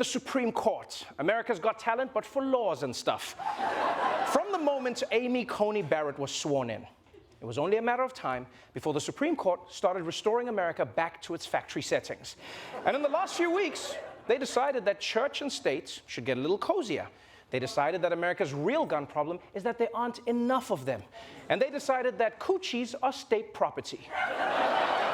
the Supreme Court. America's Got Talent, but for laws and stuff. From the moment Amy Coney Barrett was sworn in, it was only a matter of time before the Supreme Court started restoring America back to its factory settings. And in the last few weeks, they decided that church and state should get a little cozier. They decided that America's real gun problem is that there aren't enough of them. And they decided that coochies are state property.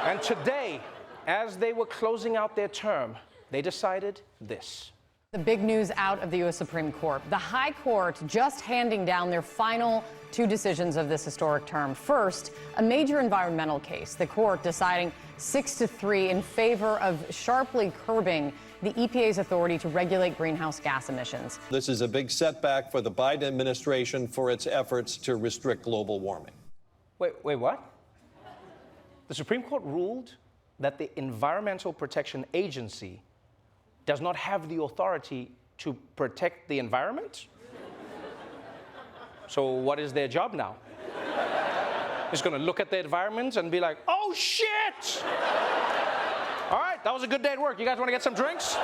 And today, as they were closing out their term, they decided this. The big news out of the U.S. Supreme Court. The High Court just handing down their final two decisions of this historic term. First, a major environmental case. The court deciding 6-3 in favor of sharply curbing the EPA's authority to regulate greenhouse gas emissions. This is a big setback for the Biden administration for its efforts to restrict global warming. Wait, what? The Supreme Court ruled that the Environmental Protection Agency does not have the authority to protect the environment? So what is their job now? It's going to look at the environment and be like, oh shit! All right, that was a good day at work. You guys want to get some drinks?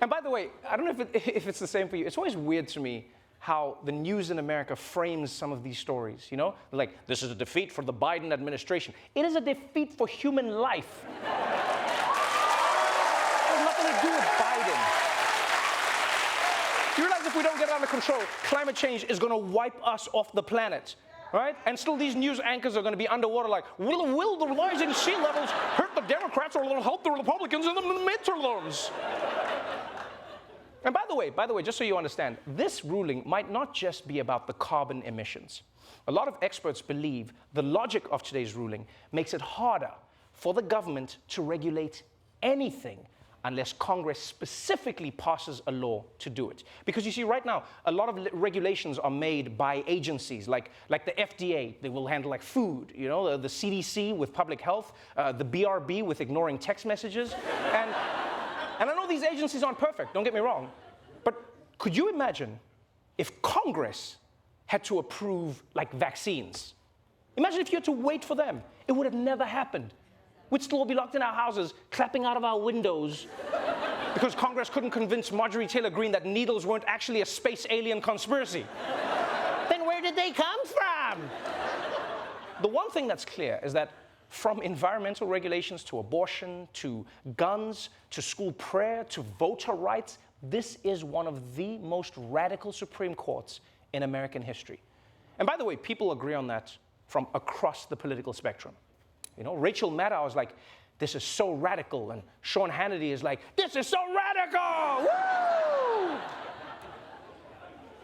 And by the way, I don't know if it's the same for you. It's always weird to me how the news in America frames some of these stories, you know? Like, this is a defeat for the Biden administration. It is a defeat for human life. It has nothing to do with Biden. You realize if we don't get it under control, climate change is going to wipe us off the planet, right? And still these news anchors are going to be underwater like, will the rising sea levels hurt the Democrats or will it help the Republicans in the midterms? And by the way, just so you understand, this ruling might not just be about the carbon emissions. A lot of experts believe the logic of today's ruling makes it harder for the government to regulate anything unless Congress specifically passes a law to do it. Because you see, right now, a lot of regulations are made by agencies, like the FDA, they will handle like food, you know, the CDC with public health, the BRB with ignoring text messages. And I know these agencies aren't perfect, don't get me wrong, but could you imagine if Congress had to approve, like, vaccines? Imagine if you had to wait for them. It would have never happened. We'd still be locked in our houses, clapping out of our windows, because Congress couldn't convince Marjorie Taylor Greene that needles weren't actually a space alien conspiracy. Then where did they come from? The one thing that's clear is that from environmental regulations to abortion, to guns, to school prayer, to voter rights, this is one of the most radical Supreme Courts in American history. And by the way, people agree on that from across the political spectrum. You know, Rachel Maddow is like, this is so radical, and Sean Hannity is like, this is so radical! Woo!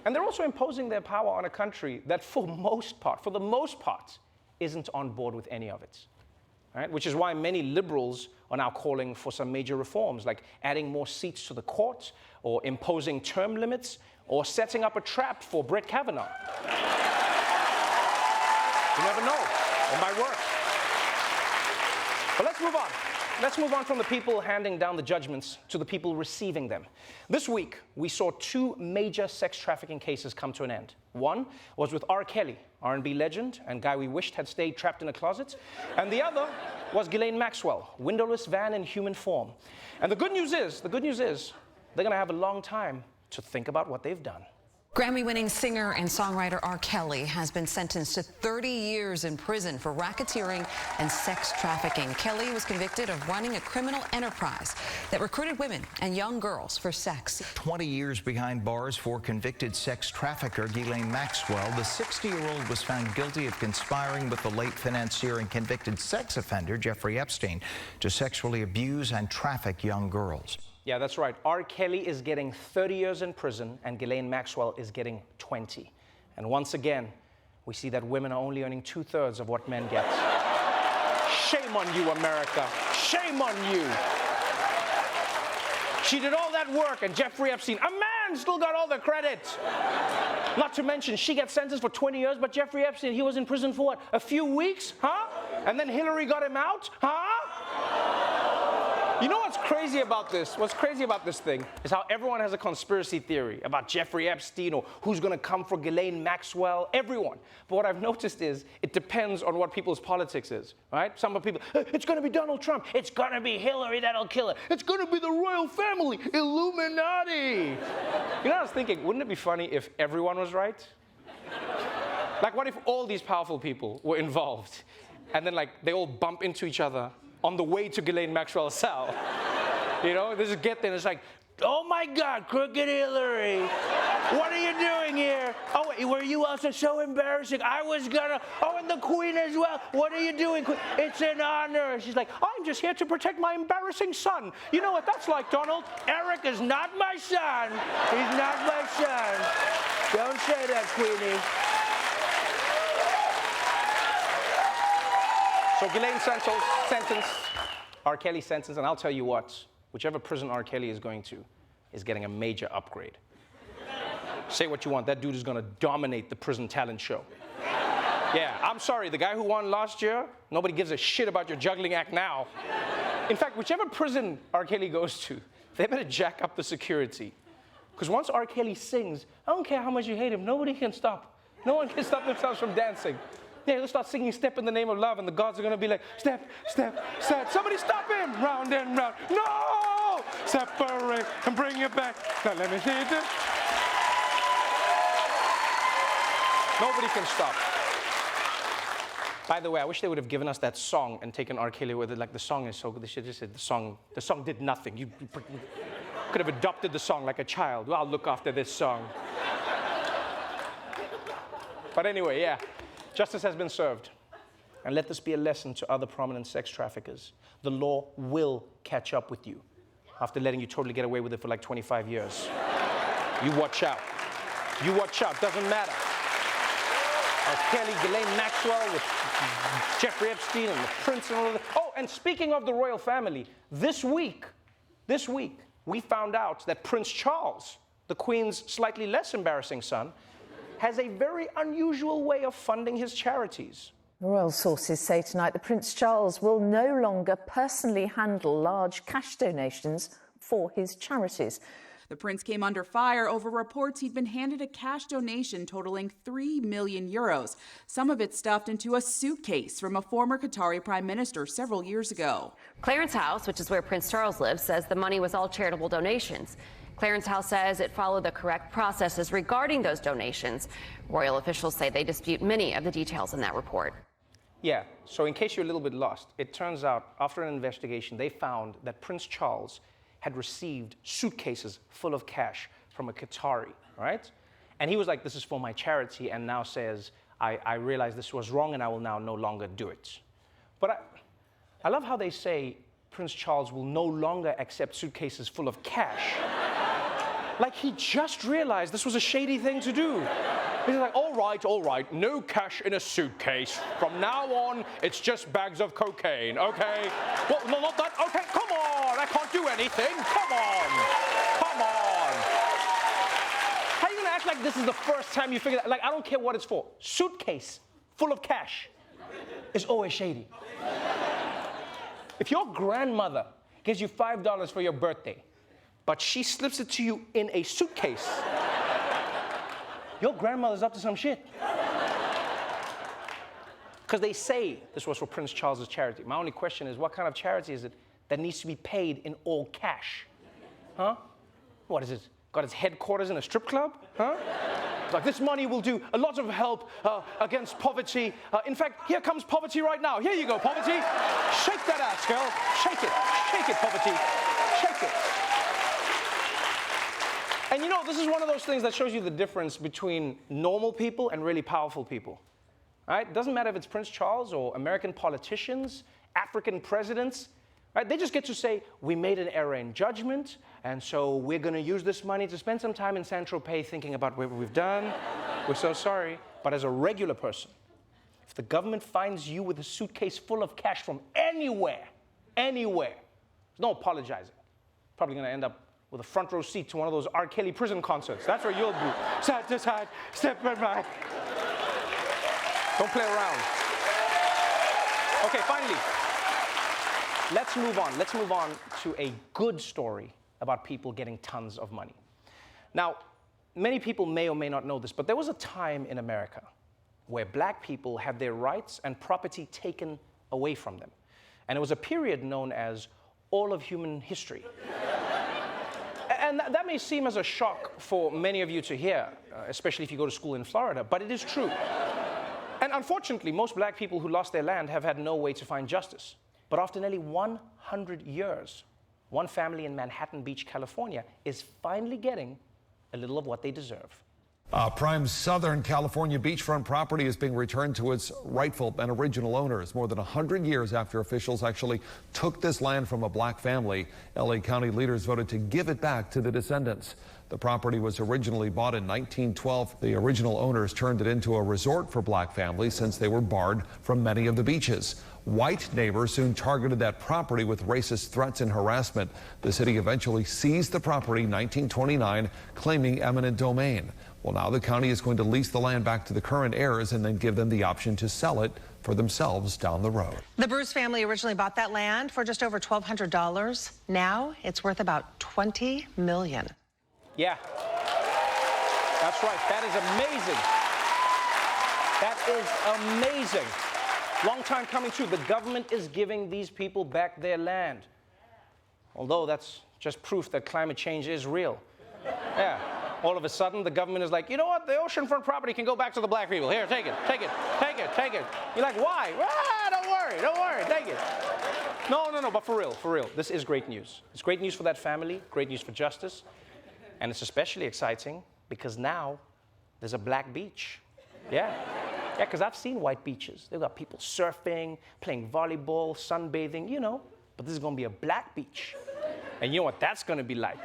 And they're also imposing their power on a country that for the most part, isn't on board with any of it. Right? Which is why many liberals are now calling for some major reforms, like adding more seats to the court, or imposing term limits, or setting up a trap for Brett Kavanaugh. You never know. It might work. But let's move on. Let's move on from the people handing down the judgments to the people receiving them. This week, we saw two major sex trafficking cases come to an end. One was with R. Kelly, R&B legend and guy we wished had stayed trapped in a closet. And the other was Ghislaine Maxwell, windowless van in human form. And the good news is, they're going to have a long time to think about what they've done. Grammy-winning singer and songwriter R. Kelly has been sentenced to 30 years in prison for racketeering and sex trafficking. Kelly was convicted of running a criminal enterprise that recruited women and young girls for sex. 20 years behind bars for convicted sex trafficker Ghislaine Maxwell. The 60-year-old was found guilty of conspiring with the late financier and convicted sex offender Jeffrey Epstein to sexually abuse and traffic young girls. Yeah, that's right. R. Kelly is getting 30 years in prison, and Ghislaine Maxwell is getting 20. And once again, we see that women are only earning 2/3 of what men get. Shame on you, America. Shame on you. She did all that work, and Jeffrey Epstein, a man, still got all the credit. Not to mention, she gets sentenced for 20 years, but Jeffrey Epstein, he was in prison for what, a few weeks? Huh? And then Hillary got him out? Huh? You know what's crazy about this thing is how everyone has a conspiracy theory about Jeffrey Epstein or who's going to come for Ghislaine Maxwell, everyone. But what I've noticed is it depends on what people's politics is, right? Some people, it's going to be Donald Trump. It's going to be Hillary that'll kill it. It's going to be the royal family, Illuminati. You know, I was thinking, wouldn't it be funny if everyone was right? Like, what if all these powerful people were involved and then, like, they all bump into each other on the way to Ghislaine Maxwell's cell? You know, they just get there and it's like, oh my God, crooked Hillary. What are you doing here? Oh, wait, were you also so embarrassing? I was gonna, oh, and the Queen as well. What are you doing, Queen? It's an honor. And she's like, I'm just here to protect my embarrassing son. You know what that's like, Donald? Eric is not my son. He's not my son. Don't say that, Queenie. So Ghislaine's sentence, R. Kelly's sentence, and I'll tell you what, whichever prison R. Kelly is going to is getting a major upgrade. Say what you want, that dude is gonna dominate the prison talent show. Yeah, I'm sorry, the guy who won last year, nobody gives a shit about your juggling act now. In fact, whichever prison R. Kelly goes to, they better jack up the security. Because once R. Kelly sings, I don't care how much you hate him, nobody can stop. No one can stop themselves from dancing. Yeah, he'll start singing Step in the Name of Love, and the gods are going to be like, step, step, step. Somebody stop him! Round and round. No! Separate and bring it back. Now let me see it. Nobody can stop. By the way, I wish they would have given us that song and taken R. Kelly with it. Like, the song is so good. They should have just said the song did nothing. You could have adopted the song like a child. Well, I'll look after this song. But anyway, yeah. Justice has been served. And let this be a lesson to other prominent sex traffickers. The law will catch up with you after letting you totally get away with it for like 25 years. You watch out. You watch out. Doesn't matter. Kelly, Ghislaine Maxwell, with Jeffrey Epstein and the Prince and all of that. Oh, and speaking of the royal family, this week, we found out that Prince Charles, the Queen's slightly less embarrassing son, has a very unusual way of funding his charities. Royal sources say tonight that Prince Charles will no longer personally handle large cash donations for his charities. The prince came under fire over reports he'd been handed a cash donation totaling €3 million, some of it stuffed into a suitcase from a former Qatari prime minister several years ago. Clarence House, which is where Prince Charles lives, says the money was all charitable donations. Clarence House says it followed the correct processes regarding those donations. Royal officials say they dispute many of the details in that report. Yeah, so in case you're a little bit lost, it turns out after an investigation, they found that Prince Charles had received suitcases full of cash from a Qatari, right? And he was like, this is for my charity, and now says, I realize this was wrong and I will now no longer do it. But I love how they say Prince Charles will no longer accept suitcases full of cash. Like he just realized this was a shady thing to do. He's like, all right, no cash in a suitcase. From now on, it's just bags of cocaine, okay? Well, no, not that, okay, come on, I can't do anything, come on. How are you gonna act like this is the first time you figure that? Like, I don't care what it's for. Suitcase full of cash is always shady. If your grandmother gives you $5 for your birthday, but she slips it to you in a suitcase, your grandmother's up to some shit. Because they say this was for Prince Charles's charity. My only question is, what kind of charity is it that needs to be paid in all cash? Huh? What is it? Got its headquarters in a strip club? Huh? It's like, this money will do a lot of help against poverty. In fact, here comes poverty right now. Here you go, poverty. Shake that ass, girl. Shake it, poverty. Shake it. And you know, this is one of those things that shows you the difference between normal people and really powerful people. Right? It doesn't matter if it's Prince Charles or American politicians, African presidents. Right? They just get to say, we made an error in judgment, and so we're going to use this money to spend some time in Saint-Tropez thinking about what we've done. We're so sorry. But as a regular person, if the government finds you with a suitcase full of cash from anywhere, there's no apologizing. Probably going to end up with a front row seat to one of those R. Kelly prison concerts. That's where you'll be. Side to side, step back. Don't play around. Okay, let's move on. Let's move on to a good story about people getting tons of money. Now, many people may or may not know this, but there was a time in America where black people had their rights and property taken away from them. And it was a period known as all of human history. And that may seem as a shock for many of you to hear, especially if you go to school in Florida, but it is true. And unfortunately, most black people who lost their land have had no way to find justice. But after nearly 100 years, one family in Manhattan Beach, California, is finally getting a little of what they deserve. Prime Southern California beachfront property is being returned to its rightful and original owners more than 100 years after officials actually took this land from a black family. LA County leaders voted to give it back to the descendants. The property was originally bought in 1912. The original owners turned it into a resort for black families since they were barred from many of the beaches. White neighbors soon targeted that property with racist threats and harassment. The city eventually seized the property in 1929, claiming eminent domain. Well, now the county is going to lease the land back to the current heirs and then give them the option to sell it for themselves down the road. The Bruce family originally bought that land for just over $1,200. Now it's worth about $20 million. Yeah, that's right. That is amazing. That is amazing. Long time coming true. The government is giving these people back their land. Although that's just proof that climate change is real. Yeah. All of a sudden, the government is like, you know what? The oceanfront property can go back to the black people. Here, take it, take it, take it, take it. You're like, why? Ah, don't worry, take it. No, but for real, this is great news. It's great news for that family, great news for justice. And it's especially exciting because now there's a black beach. Yeah, because I've seen white beaches. They've got people surfing, playing volleyball, sunbathing, you know. But this is going to be a black beach. And you know what that's going to be like?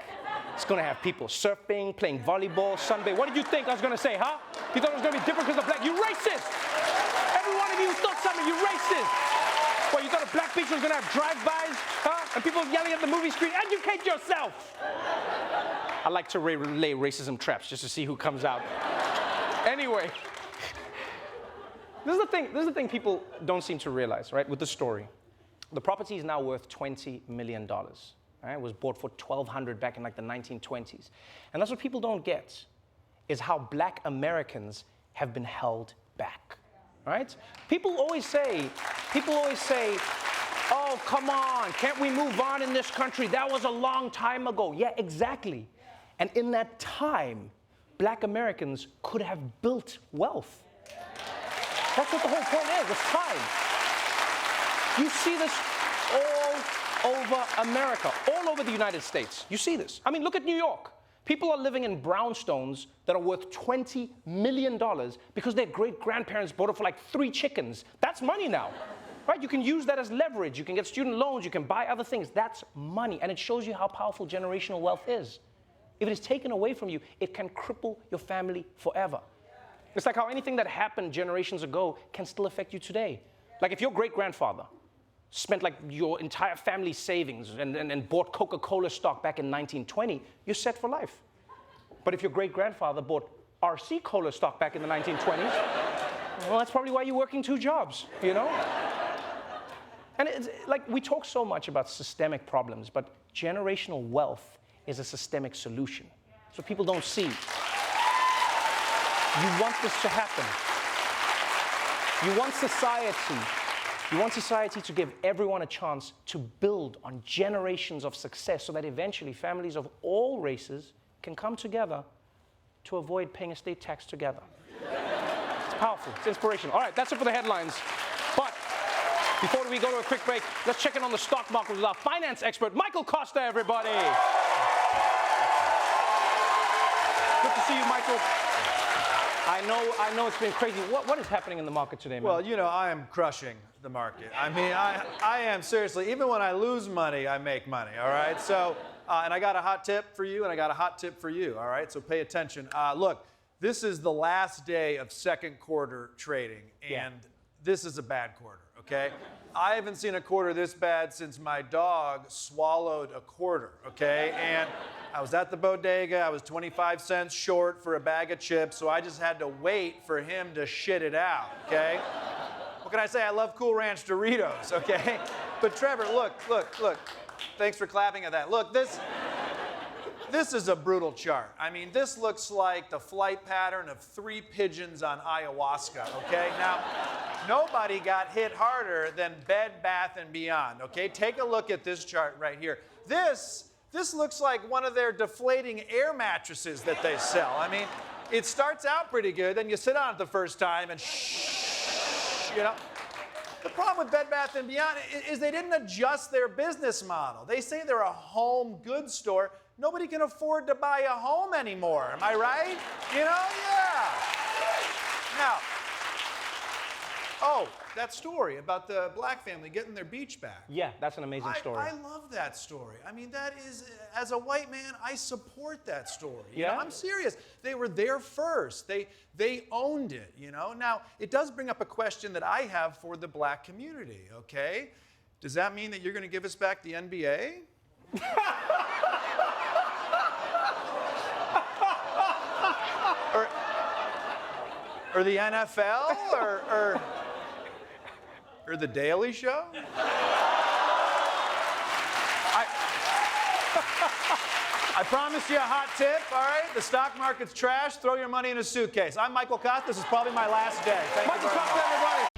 It's going to have people surfing, playing volleyball, sunbathing. What did you think I was going to say, huh? You thought it was going to be different because of black? You racist! Every one of you thought something, you racist! What, you thought a black beach was going to have drive-bys, huh? And people yelling at the movie screen? Educate yourself! I like to relay racism traps just to see who comes out. Anyway, this is the thing people don't seem to realize, right, with the story. The property is now worth $20 million. Right? It was bought for $1,200 back in like the 1920s. And that's what people don't get, is how black Americans have been held back, right? People always say, oh, come on, can't we move on in this country? That was a long time ago. Yeah, exactly. And in that time, black Americans could have built wealth. That's what the whole point is, it's time. You see this all over America, all over the United States. You see this. I mean, look at New York. People are living in brownstones that are worth $20 million because their great-grandparents bought it for like 3 chickens. That's money now, right? You can use that as leverage. You can get student loans. You can buy other things. That's money, and it shows you how powerful generational wealth is. If it is taken away from you, it can cripple your family forever. It's like how anything that happened generations ago can still affect you today. Like if your great-grandfather spent like your entire family's savings and bought Coca-Cola stock back in 1920, you're set for life. But if your great-grandfather bought RC Cola stock back in the 1920s, well, that's probably why you're working 2 jobs, you know? And it's like we talk so much about systemic problems, but generational wealth is a systemic solution. So people don't see. You want this to happen. You want society to give everyone a chance to build on generations of success so that eventually families of all races can come together to avoid paying estate tax together. It's powerful. It's inspirational. All right, that's it for the headlines. But before we go to a quick break, let's check in on the stock market with our finance expert, Michael Costa, everybody. Good to see you, Michael. I know it's been crazy. What is happening in the market today, man? Well, you know, I am crushing the market. I mean, I am seriously. Even when I lose money, I make money, all right? So, and I got a hot tip for you, and I got a hot tip for you, all right? So pay attention. Look, this is the last day of second quarter trading, and this is a bad quarter, okay? I haven't seen a quarter this bad since my dog swallowed a quarter, okay? And I was at the bodega, I was 25 cents short for a bag of chips, so I just had to wait for him to shit it out, okay? What can I say? I love Cool Ranch Doritos, okay? But Trevor, look. Thanks for clapping at that. Look, this is a brutal chart. I mean, this looks like the flight pattern of 3 pigeons on ayahuasca, okay? Now, nobody got hit harder than Bed Bath & Beyond, okay? Take a look at this chart right here. This looks like one of their deflating air mattresses that they sell. I mean, it starts out pretty good, then you sit on it the first time and you know. The problem with Bed Bath & Beyond is they didn't adjust their business model. They say they're a home goods store. Nobody can afford to buy a home anymore. Am I right? You know, yeah. Now, oh, that story about the black family getting their beach back. Yeah, that's an amazing story. I love that story. I mean, that is, as a white man, I support that story. You Yeah? know, I'm serious. They were there first. They owned it, you know? Now, it does bring up a question that I have for the black community, okay? Does that mean that you're going to give us back the NBA? or the NFL? Or the Daily Show? I promise you a hot tip, all right? The stock market's trash. Throw your money in a suitcase. I'm Michael Koss. This is probably my last day. Thank you very much.